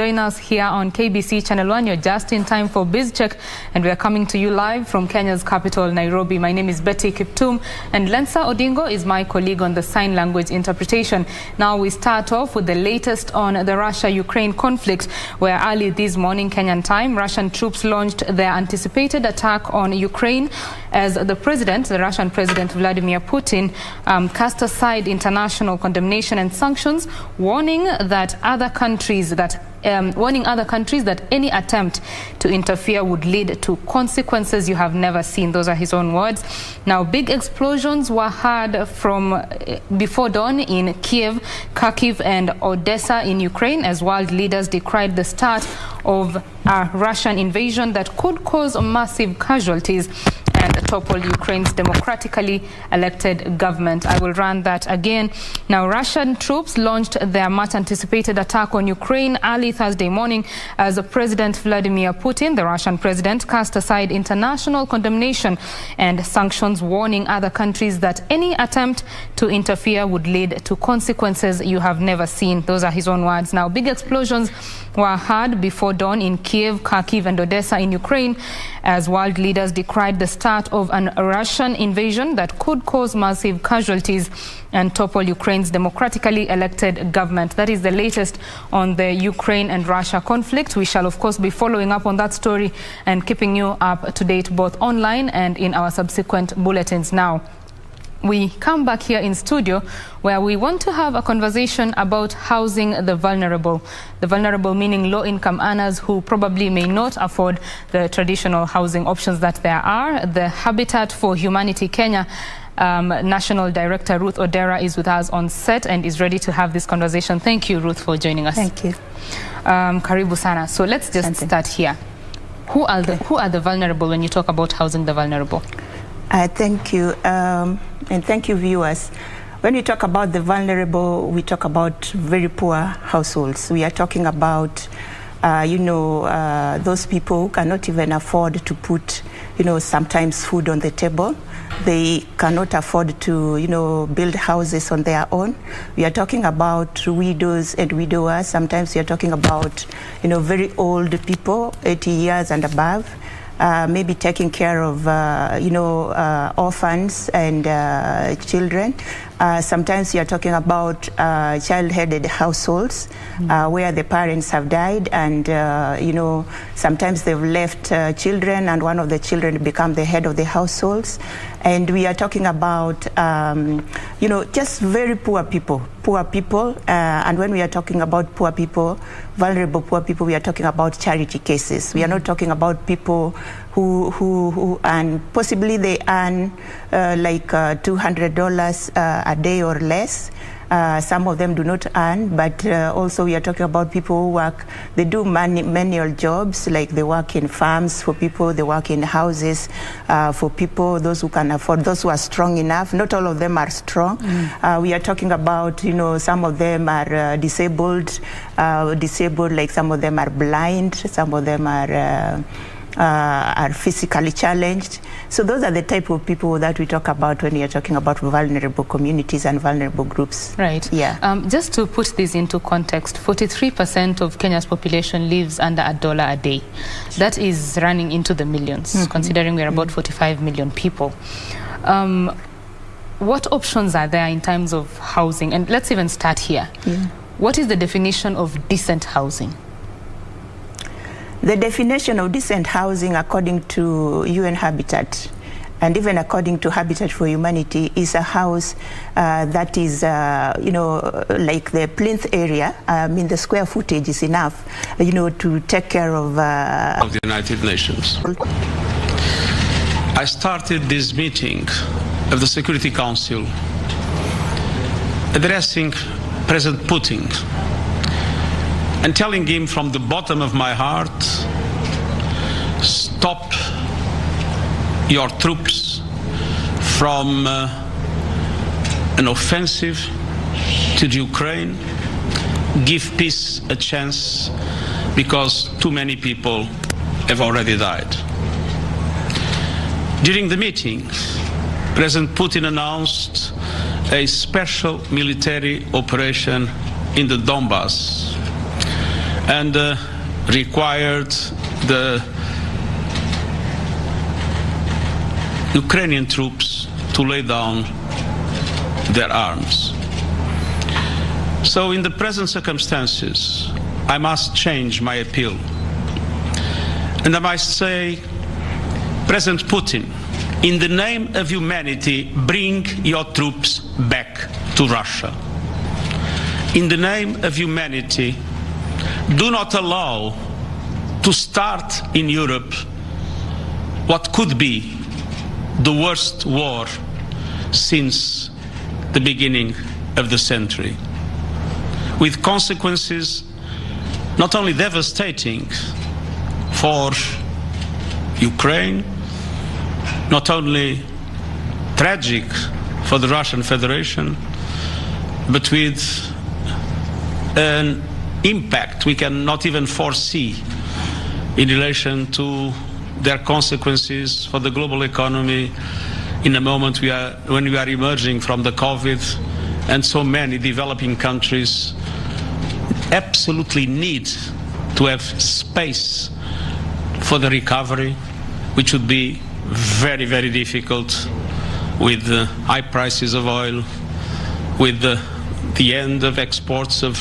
Join us here on KBC Channel 1. You're just in time for BizCheck, and we are coming to you live from Kenya's capital, Nairobi. My name is Betty Kiptum, and Lensa Odingo is my colleague on the sign language interpretation. Now we start off with the latest on the Russia-Ukraine conflict, where early this morning, Kenyan time, Russian troops launched their anticipated attack on Ukraine as the Russian President Vladimir Putin, cast aside international condemnation and sanctions, warning other countries that any attempt to interfere would lead to consequences you have never seen. Those are his own words. Now, big explosions were heard from before dawn in Kiev, Kharkiv and Odessa in Ukraine, as world leaders decried the start of a Russian invasion that could cause massive casualties and topple Ukraine's democratically elected government. I will run that again. Now, Russian troops launched their much-anticipated attack on Ukraine early Thursday morning as President Vladimir Putin, the Russian president, cast aside international condemnation and sanctions, warning other countries that any attempt to interfere would lead to consequences you have never seen. Those are his own words. Now, big explosions were heard before dawn in Kiev, Kharkiv and Odessa in Ukraine as world leaders decried the start of a Russian invasion that could cause massive casualties and topple Ukraine's democratically elected government. That is the latest on the Ukraine and Russia conflict. We shall, of course, be following up on that story and keeping you up to date both online and in our subsequent bulletins. Now, we come back here in studio where we want to have a conversation about housing the vulnerable. The vulnerable meaning low-income earners who probably may not afford the traditional housing options that there are. The Habitat for Humanity Kenya National Director Ruth Odera is with us on set and is ready to have this conversation. Thank you, Ruth, for joining us. Thank you. Karibu sana. So let's just start here. Who are the vulnerable when you talk about housing the vulnerable? Thank you, and thank you, viewers. When we talk about the vulnerable, we talk about very poor households. We are talking about, those people who cannot even afford to put, sometimes food on the table. They cannot afford to, build houses on their own. We are talking about widows and widowers. Sometimes we are talking about, very old people, 80 years and above. Maybe taking care of, orphans and children. Sometimes you are talking about child-headed households where the parents have died and, sometimes they've left children and one of the children become the head of the households. And we are talking about, just very poor people. And when we are talking about poor people, vulnerable poor people, we are talking about charity cases. We are not talking about people who earn, possibly they earn like $200 a day or less. Some of them do not earn, but also we are talking about people who work, they do manual jobs, like they work in farms for people, they work in houses for people, those who can afford, those who are strong enough. Not all of them are strong. We are talking about, some of them are disabled, like some of them are blind, some of them are physically challenged. So those are the type of people that we talk about when we are talking about vulnerable communities and vulnerable groups. Right. Yeah. Just to put this into context, 43% of Kenya's population lives under $1 a day. That is running into the millions, considering we're about 45 million people. What options are there in terms of housing? And let's even start here. Yeah. What is the definition of decent housing? The definition of decent housing, according to UN Habitat, and even according to Habitat for Humanity, is a house that is, like the plinth area. The square footage is enough, to take care of the United Nations. I started this meeting of the Security Council addressing President Putin and telling him from the bottom of my heart, stop your troops from an offensive to the Ukraine, give peace a chance, because too many people have already died. During the meeting, President Putin announced a special military operation in the Donbass and required the Ukrainian troops to lay down their arms. So in the present circumstances, I must change my appeal. And I must say, President Putin, in the name of humanity, bring your troops back to Russia. In the name of humanity, do not allow to start in Europe what could be the worst war since the beginning of the century, with consequences not only devastating for Ukraine, not only tragic for the Russian Federation, but with an impact we cannot even foresee in relation to their consequences for the global economy in a moment when we are emerging from the COVID, and so many developing countries absolutely need to have space for the recovery, which would be very, very difficult with the high prices of oil, with the end of exports of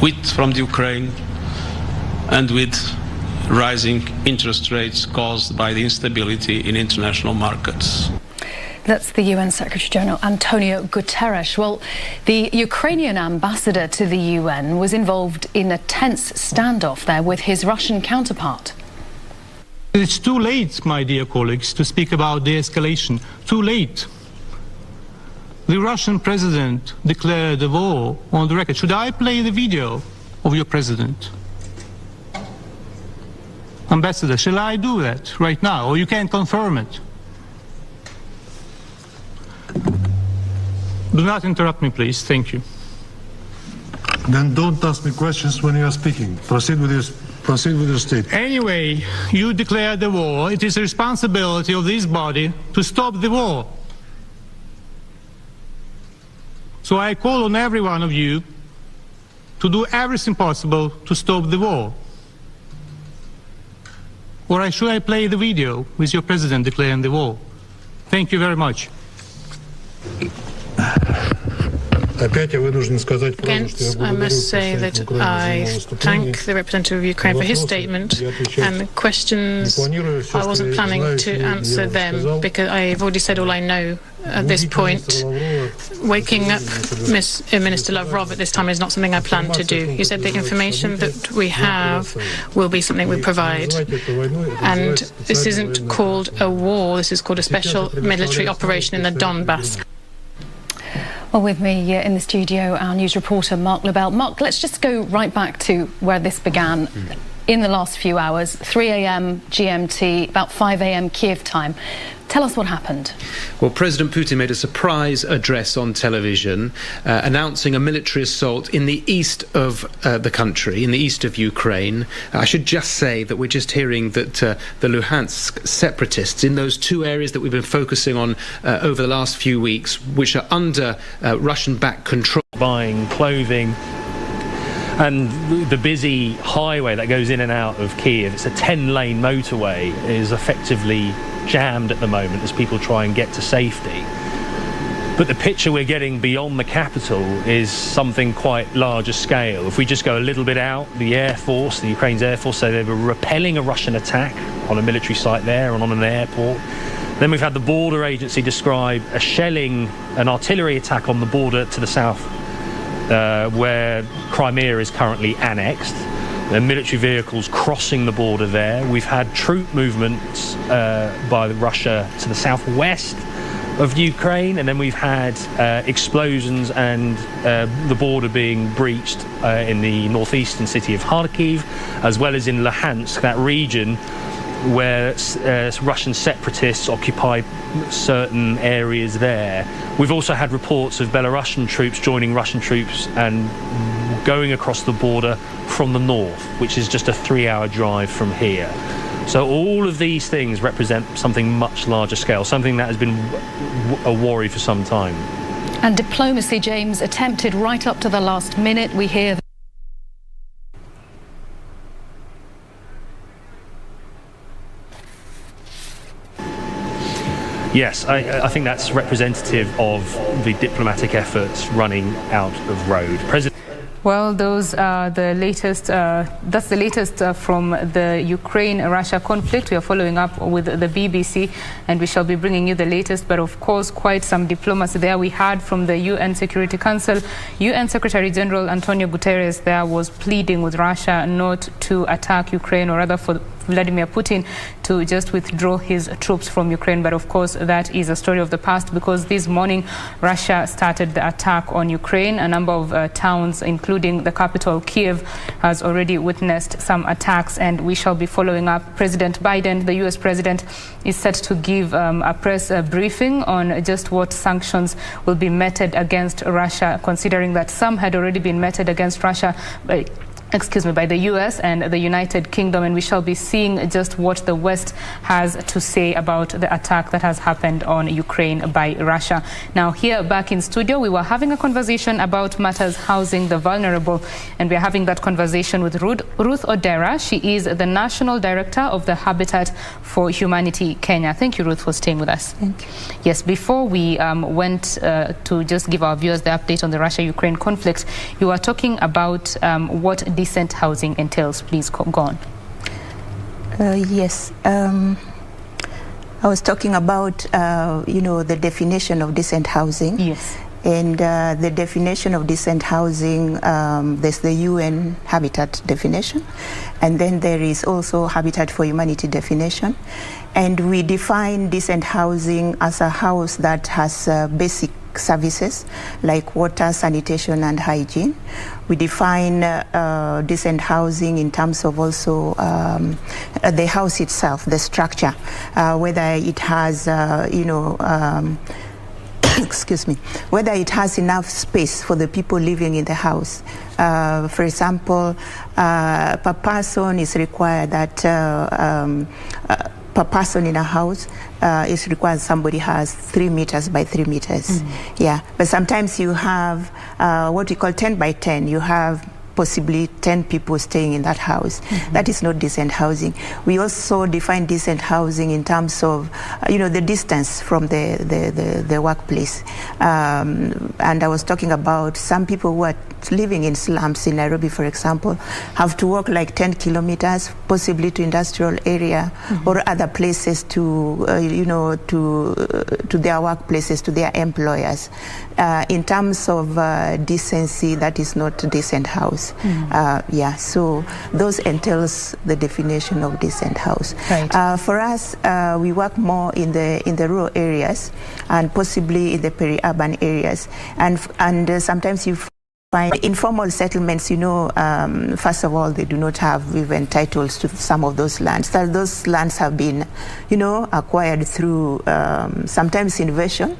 wheat from the Ukraine, and with rising interest rates caused by the instability in international markets. That's the UN Secretary-General Antonio Guterres. Well, the Ukrainian ambassador to the UN was involved in a tense standoff there with his Russian counterpart. It's too late, my dear colleagues, to speak about de-escalation. Too late. The Russian president declared a war on the record. Should I play the video of your president? Ambassador, shall I do that right now, or you can't confirm it? Do not interrupt me, please. Thank you. Then don't ask me questions when you are speaking. Proceed with your statement. Anyway, you declared the war. It is the responsibility of this body to stop the war. So I call on every one of you to do everything possible to stop the war. Or should I play the video with your president declaring the war? Thank you very much. Again, I must say that I thank the representative of Ukraine for his statement, and the questions, I wasn't planning to answer them because I've already said all I know at this point. Waking up Minister Lavrov at this time is not something I plan to do. He said the information that we have will be something we provide. And this isn't called a war, this is called a special military operation in the Donbass. Well, with me in the studio, our news reporter, Mark Lebel. Mark, let's just go right back to where this began in the last few hours, 3 a.m. GMT, about 5 a.m. Kiev time. Tell us what happened. Well, President Putin made a surprise address on television announcing a military assault in the east of the country, in the east of Ukraine. I should just say that we're just hearing that the Luhansk separatists in those two areas that we've been focusing on over the last few weeks, which are under Russian-backed control. Buying clothing. And the busy highway that goes in and out of Kiev, it's a 10-lane motorway, is effectively jammed at the moment as people try and get to safety. But the picture we're getting beyond the capital is something quite larger scale. If we just go a little bit out, the Air Force, the Ukraine's Air Force, say they were repelling a Russian attack on a military site there and on an airport. Then we've had the border agency describe a shelling, an artillery attack on the border to the south, where Crimea is currently annexed. There are military vehicles crossing the border there. We've had troop movements by Russia to the southwest of Ukraine, and then we've had explosions and the border being breached in the northeastern city of Kharkiv, as well as in Luhansk, that region where Russian separatists occupy certain areas there. We've also had reports of Belarusian troops joining Russian troops and going across the border from the north, which is just a 3-hour drive from here. So all of these things represent something much larger scale, something that has been a worry for some time. And diplomacy, James, attempted right up to the last minute. We hear Yes, I think that's representative of the diplomatic efforts running out of road. Well, those are the latest. That's the latest from the Ukraine-Russia conflict. We are following up with the BBC, and we shall be bringing you the latest. But of course, quite some diplomacy there. We heard from the UN Security Council. UN Secretary General Antonio Guterres there was pleading with Russia not to attack Ukraine, or rather for Vladimir Putin to just withdraw his troops from Ukraine. But of course, that is a story of the past, because this morning Russia started the attack on Ukraine. A number of towns, including the capital Kiev, has already witnessed some attacks, and we shall be following up. President Biden, the US president, is set to give a press briefing on just what sanctions will be meted against Russia, considering that some had already been meted against Russia by the US and the United Kingdom, and we shall be seeing just what the West has to say about the attack that has happened on Ukraine by Russia. Now, here back in studio, we were having a conversation about matters housing the vulnerable, and we are having that conversation with Ruth Odera. She is the National Director of the Habitat for Humanity Kenya. Thank you, Ruth, for staying with us. Thank you. Yes, before we went to just give our viewers the update on the Russia-Ukraine conflict, you were talking about what decent housing entails. Please go on. Yes. I was talking about, the definition of decent housing. Yes. And the definition of decent housing, there's the UN Habitat definition, and then there is also Habitat for Humanity definition. And we define decent housing as a house that has basic services like water, sanitation, and hygiene. We define decent housing in terms of also the house itself, the structure, whether it has, excuse me, whether it has enough space for the people living in the house. For example, per person is required that per person in a house is required somebody has 3 meters by 3 meters. Yeah, but sometimes you have what we call 10 by 10. You have possibly 10 people staying in that house. That is not decent housing. We also define decent housing in terms of, the distance from the workplace. And I was talking about some people who are living in slums in Nairobi, for example, have to walk like 10 kilometers, possibly to industrial area or other places to, to their workplaces, to their employers. In terms of decency, that is not a decent house. So those entails the definition of decent house. Right. For us, we work more in the rural areas and possibly in the peri-urban areas, and sometimes you find informal settlements. First of all, they do not have even titles to some of those lands. Those lands have been, acquired through sometimes invasion.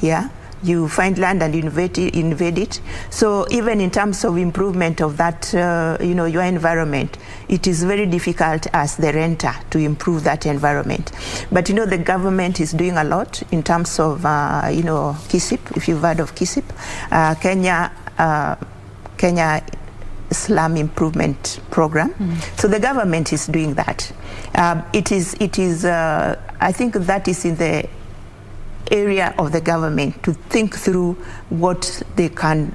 Yeah. You find land and invade it. So even in terms of improvement of that, your environment, it is very difficult as the renter to improve that environment. But the government is doing a lot in terms of, KISIP, if you've heard of KISIP, Kenya Slum Improvement Program. So the government is doing that. It is. I think that is in the area of the government to think through what they can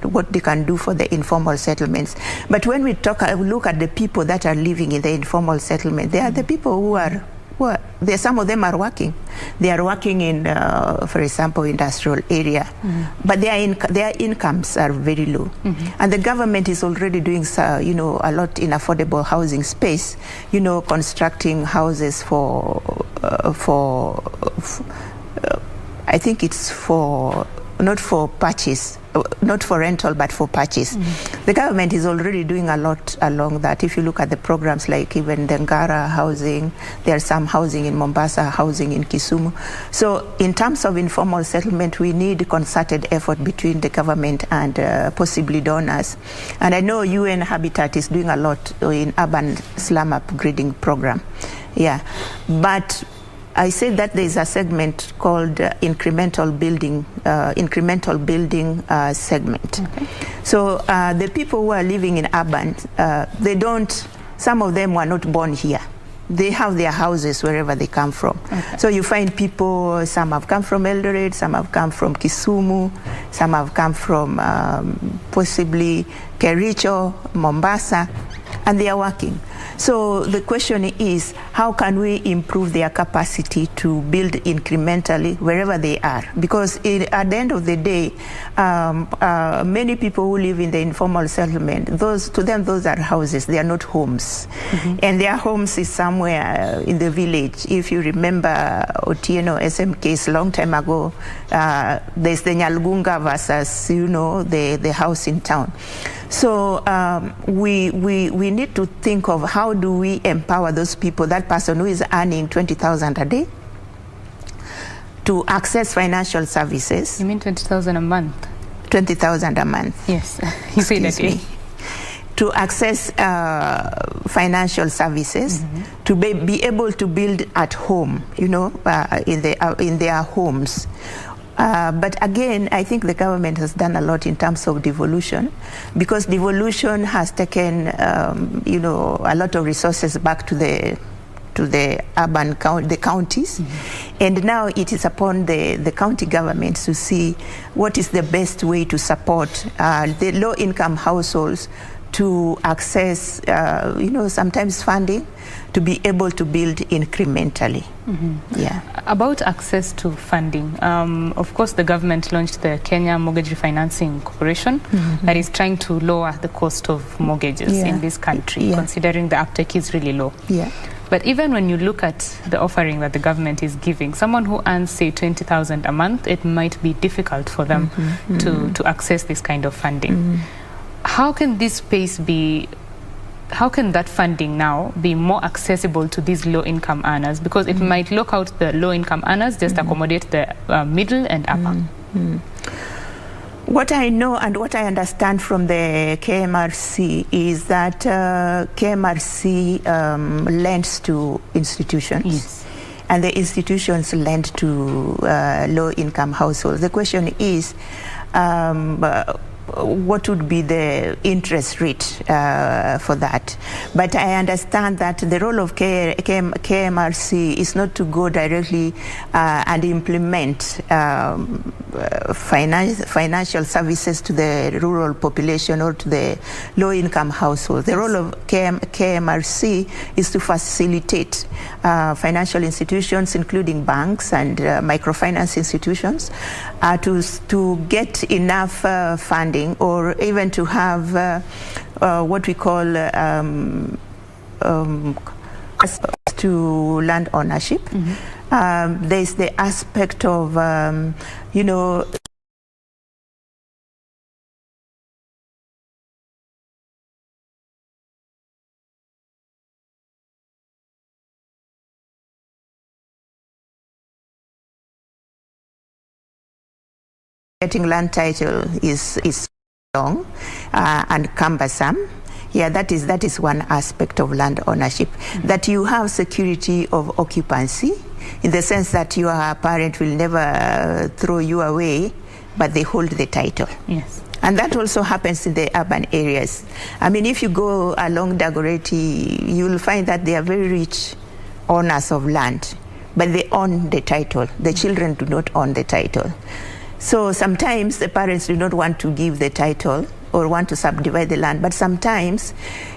do for the informal settlements. But when we look at the people that are living in the informal settlement, they are the people who are some of them are working. They are working in, for example, industrial area, but their incomes are very low. And the government is already doing, a lot in affordable housing space, constructing houses I think it's not for purchase, not for rental, but for purchase. The government is already doing a lot along that. If you look at the programs like even the Ngara housing, there's some housing in Mombasa, housing in Kisumu. So in terms of informal settlement, we need concerted effort between the government and possibly donors. And I know UN Habitat is doing a lot in urban slum upgrading program. Yeah, but I said that there is a segment called incremental building segment. Okay. So the people who are living in urban, some of them were not born here. they have their houses wherever they come from. Okay. So you find people, some have come from Eldoret, some have come from Kisumu, some have come from possibly Kericho, Mombasa, and they are working. So the question is, how can we improve their capacity to build incrementally wherever they are? Because at the end of the day, many people who live in the informal settlement, to them those are houses, they are not homes. And their homes is somewhere in the village. If you remember Otieno SM case long time ago, there's the Nyalgunga versus, the house in town. So we need to think of how do we empower those people, that person who is earning 20,000 a day, to access financial services. You mean 20,000 a month? 20,000 a month. Yes, you say that. To access financial services, to be able to build at home, in their homes. But again, I think the government has done a lot in terms of devolution, because devolution has taken, a lot of resources back to the urban counties, and now it is upon the county governments to see what is the best way to support the low-income households to access, sometimes funding to be able to build incrementally. Yeah. About access to funding, of course the government launched the Kenya Mortgage Refinancing Corporation that is trying to lower the cost of mortgages in this country, considering the uptake is really low. Yeah. But even when you look at the offering that the government is giving, someone who earns, say, 20,000 a month, it might be difficult for them to access this kind of funding. How can this space be, how can that funding now be more accessible to these low-income earners? Because it might lock out the low-income earners, just accommodate the middle and upper. What I know and what I understand from the KMRC is that KMRC lends to institutions. And the institutions lend to low-income households. The question is, what would be the interest rate for that? But I understand that the role of KMRC is not to go directly and implement financial services to the rural population or to the low-income household. The role of KMRC is to facilitate financial institutions, including banks and microfinance institutions, to get enough funding, or even to have what we call to land ownership. There's the aspect of, getting land title is long and cumbersome. Yeah, that is one aspect of land ownership. That you have security of occupancy, in the sense that your parent will never throw you away, but they hold the title. Yes. And that also happens in the urban areas. I mean, if you go along Dagoretti, you'll find that they are very rich owners of land, but they own the title. The children do not own the title. So sometimes the parents do not want to give the title or want to subdivide the land, but sometimes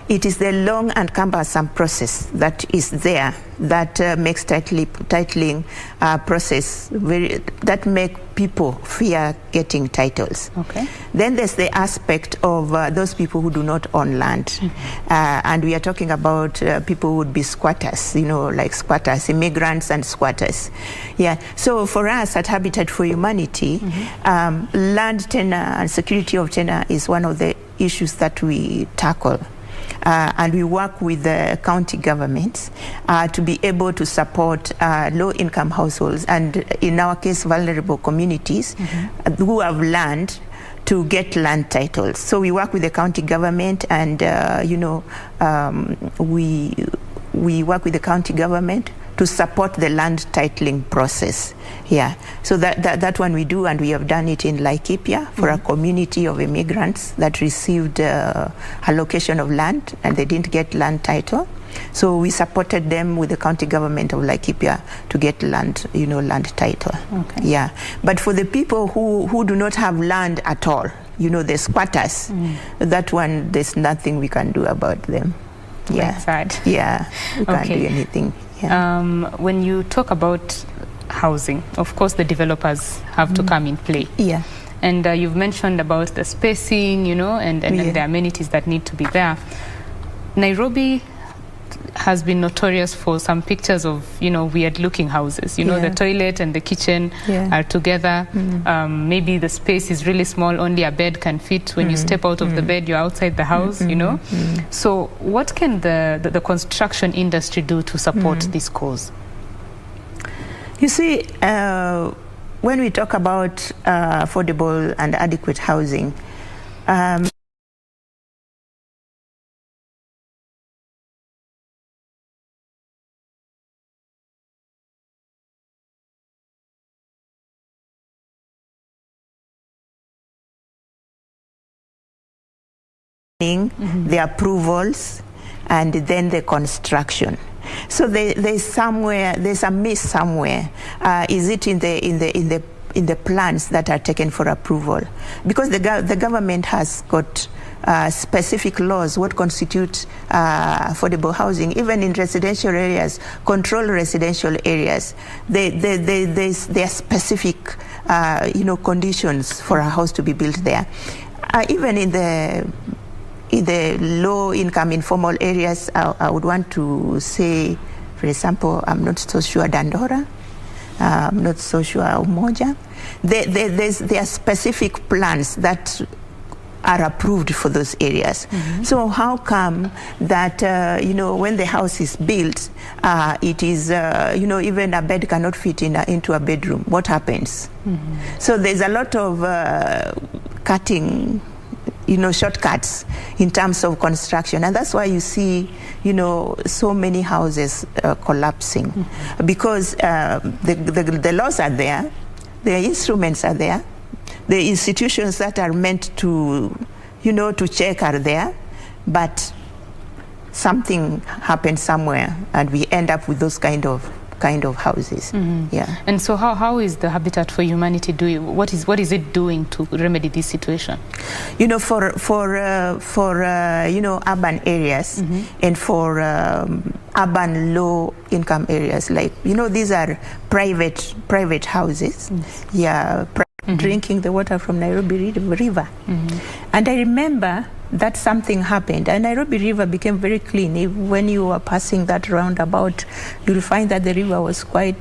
it is the long and cumbersome process that is there that makes titling process that make people fear getting titles. Okay. Then there's the aspect of those people who do not own land, and we are talking about people who would be squatters, like squatters, immigrants and squatters. Yeah. So for us at Habitat for Humanity, land tenure and security of tenure is one of the issues that we tackle. And we work with the county governments to be able to support low-income households and, in our case, vulnerable communities who have land to get land titles. So we work with the county government, and we work with the county government to support the land titling process. Yeah, so that one we do, and we have done it in Laikipia for a community of immigrants that received allocation of land and they didn't get land title. So we supported them with the county government of Laikipia to get land, land title. Okay. Yeah. But for the people who do not have land at all, the squatters, that one, there's nothing we can do about them. Yeah. That's sad. Yeah. We can't do anything. Yeah. When you talk about housing, of course, the developers have to come in play. Yeah. And you've mentioned about the spacing, and the amenities that need to be there. Nairobi has been notorious for some pictures of, weird-looking houses. The toilet and the kitchen are together. Maybe the space is really small, only a bed can fit. When you step out of the bed, you're outside the house, So what can the construction industry do to support this cause? You see, when we talk about affordable and adequate housing, the approvals, and then the construction. So there's a miss somewhere. Is it in the plans that are taken for approval? Because the government has got specific laws what constitute affordable housing. Even in residential areas, controlled residential areas, there are specific conditions for a house to be built there. Even in the low-income informal areas, I would want to say, for example, I'm not so sure Dandora, I'm not so sure Umoja. There are specific plans that are approved for those areas. So how come that, when the house is built, it is, even a bed cannot fit into a bedroom? What happens? So there's a lot of cutting, shortcuts in terms of construction, and that's why you see, so many houses collapsing, because the laws are there, the instruments are there, the institutions that are meant to, to check are there, but something happens somewhere, and we end up with those kind of houses. Yeah. And so how is the Habitat for Humanity doing? What is it doing to remedy this situation? For urban areas and for urban low income areas, like these are private houses. Yeah. Drinking the water from Nairobi River. And I remember that something happened, and Nairobi River became very clean. When you were passing that roundabout, you'll find that the river was quite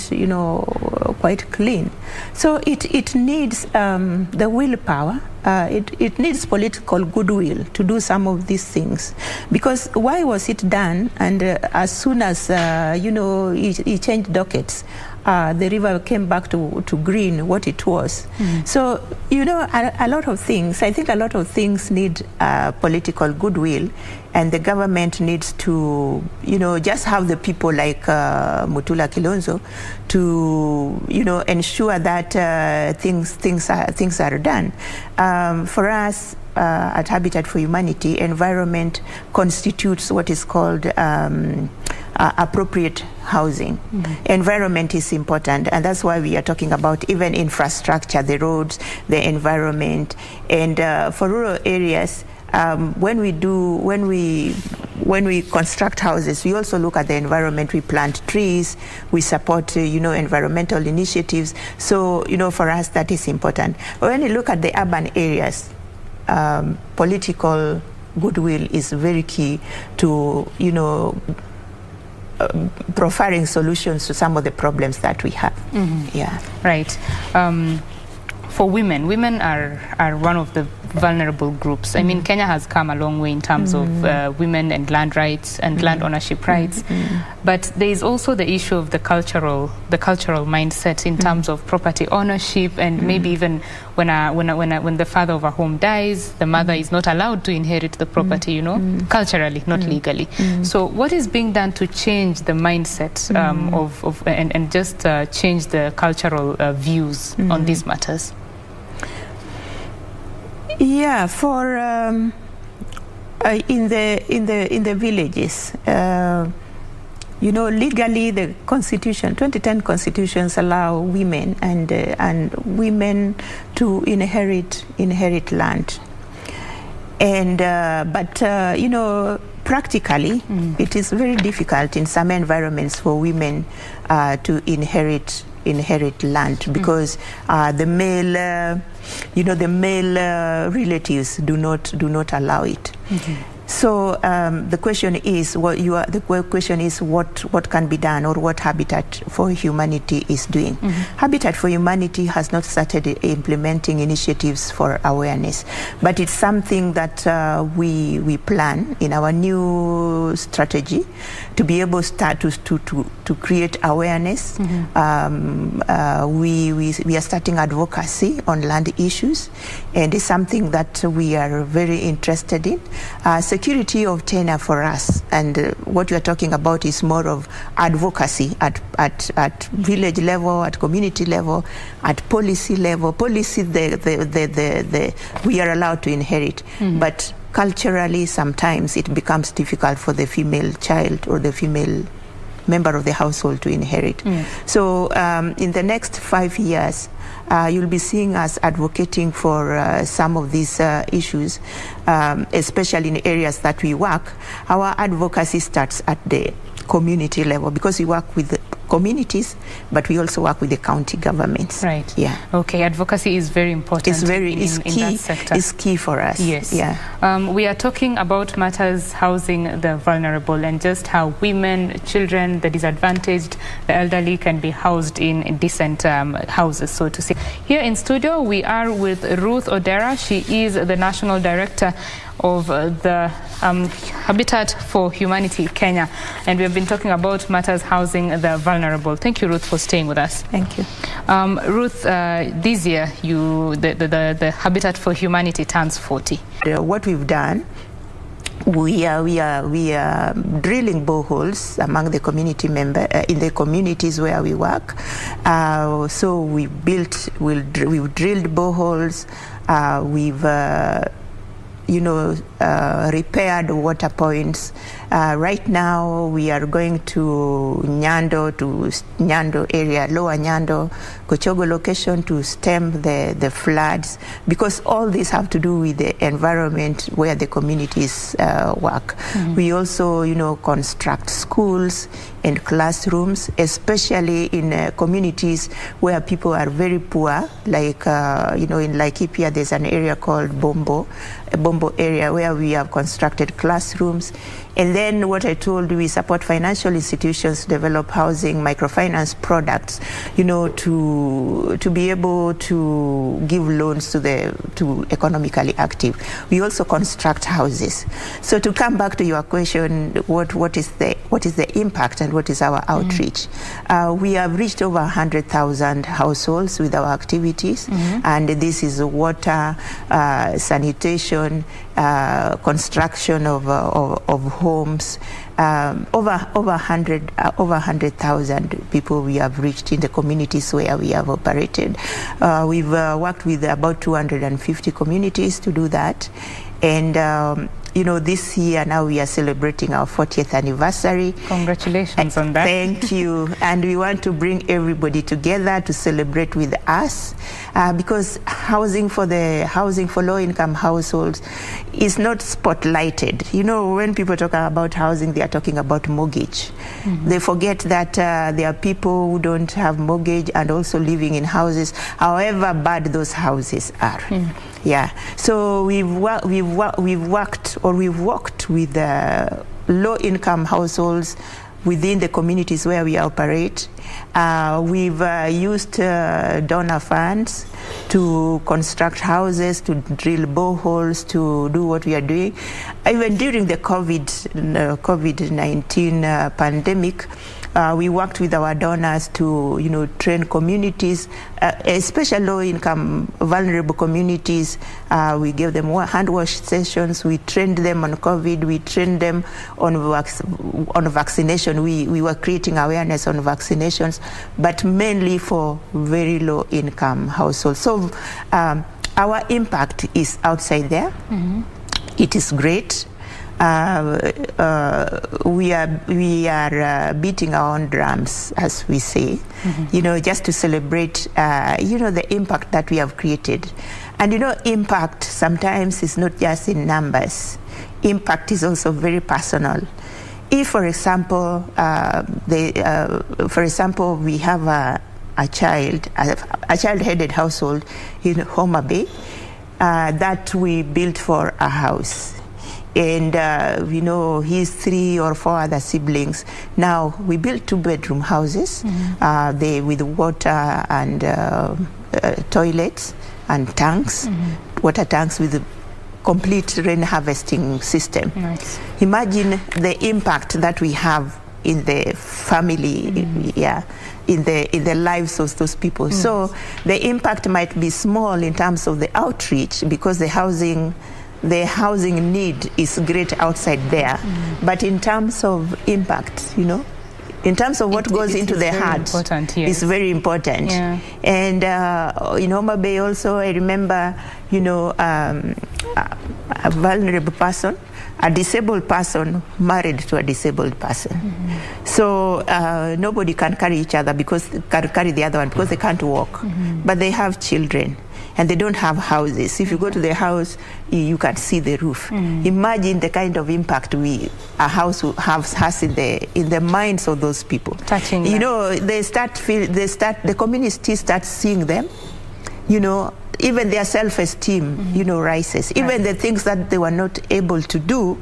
clean. So it needs the willpower. It needs political goodwill to do some of these things. Because why was it done? And as soon as he changed dockets, the river came back to green, what it was. So, a lot of things, I think a lot of things need political goodwill, and the government needs to, just have the people like Mutula Kilonzo to, ensure that things are done. For us, at Habitat for Humanity, environment constitutes what is called appropriate housing. Environment is important, and that's why we are talking about even infrastructure, the roads, the environment. And for rural areas, when we construct houses, we also look at the environment. We plant trees, we support environmental initiatives. So for us that is important. But when you look at the urban areas, political goodwill is very key to providing solutions to some of the problems that we have. Yeah. Right. For women are one of the vulnerable groups. I mean, Kenya has come a long way in terms of women and land rights and land ownership rights, but there is also the issue of the cultural mindset in terms of property ownership, and maybe even when the father of a home dies, the mother is not allowed to inherit the property, culturally, not legally. So what is being done to change the mindset and just change the cultural views on these matters? Yeah, for In the villages, legally the Constitution, 2010 constitutions allow women and women to inherit land, but practically, it is very difficult in some environments for women to inherit land because the male relatives do not allow it. So the question is what can be done, or what Habitat for Humanity is doing. Habitat for Humanity has not started implementing initiatives for awareness, but it's something that we plan in our new strategy to be able to create awareness. We are starting advocacy on land issues, and it's something that we are very interested in. Security of tenure for us, and what we are talking about is more of advocacy at village level, at community level, at policy level. Policy, we are allowed to inherit, but culturally sometimes it becomes difficult for the female child or the female member of the household to inherit. So in the next 5 years, you'll be seeing us advocating for some of these issues, especially in areas that we work. Our advocacy starts at the community level because we work with the communities, but we also work with the county governments. Right. Yeah. Okay. Advocacy is very important. It's very in key. That sector. It's key for us. Yes. Yeah. We are talking about matters housing the vulnerable and just how women, children, the disadvantaged, the elderly can be housed in decent houses, so to say. Here in studio, we are with Ruth Odera. She is the National Director of the Habitat for Humanity Kenya, and we have been talking about matters housing the vulnerable. Thank you, Ruth, for staying with us. Thank you. Ruth, this year the Habitat for Humanity turns 40. What we've done, we are drilling boreholes among the community member in the communities where we work. So we've drilled boreholes. We've repaired water points. Right now we are going to Nyando area, Lower Nyando, Kochogo location to stem the floods, because all these have to do with the environment where the communities work. We also, construct schools and classrooms, especially in communities where people are very poor, like, in Laikipia there's an area called Bombo area where we have constructed classrooms. And then what I told you, we support financial institutions to develop housing microfinance products, to be able to give loans to economically active. We also construct houses. So to come back to your question, what is the impact and what is our outreach? We have reached over 100,000 households with our activities, and this is water, sanitation, construction of homes. Over 100,000 people we have reached in the communities where we have operated. We've worked with about 250 communities to do that, and this year now we are celebrating our 40th anniversary. Congratulations on that. Thank you. And we want to bring everybody together to celebrate with us, because housing for low-income households is not spotlighted. When people talk about housing, they are talking about mortgage. They forget that there are people who don't have mortgage and also living in houses, however bad those houses are. Yeah. So we've worked with low-income households within the communities where we operate. We've used donor funds to construct houses, to drill boreholes, to do what we are doing. Even during the COVID-19 pandemic, we worked with our donors to, train communities, especially low-income, vulnerable communities. We gave them hand wash sessions. We trained them on COVID. We trained them on vaccination. We were creating awareness on vaccinations, but mainly for very low-income households. So our impact is outside there. It is great. we are beating our own drums, as we say, just to celebrate, the impact that we have created. And, impact sometimes is not just in numbers. Impact is also very personal. If, for example, we have a child-headed household in Homa Bay that we built for a house. And, his 3 or 4 other siblings. Now, we built 2-bedroom houses with water and toilets and tanks, water tanks with a complete rain harvesting system. Nice. Imagine the impact that we have in the family, in the lives of those people. So the impact might be small in terms of the outreach, because the housing need is great outside there. But in terms of impact, in terms of what goes into the heart, it's very important. Yeah. And in Homa Bay also, I remember, a vulnerable person, a disabled person married to a disabled person. So nobody can carry each other carry the other one because they can't walk. But they have children. And they don't have houses. If you go to the house, you can see the roof. Imagine the kind of impact a house has in the minds of those people. Touching them. The community starts seeing them. Even their self-esteem, rises. Even the things that they were not able to do,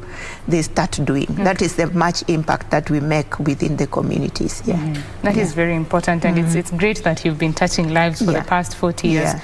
they start doing. That is the much impact that we make within the communities. That is very important, and it's great that you've been touching lives for the past 40 years.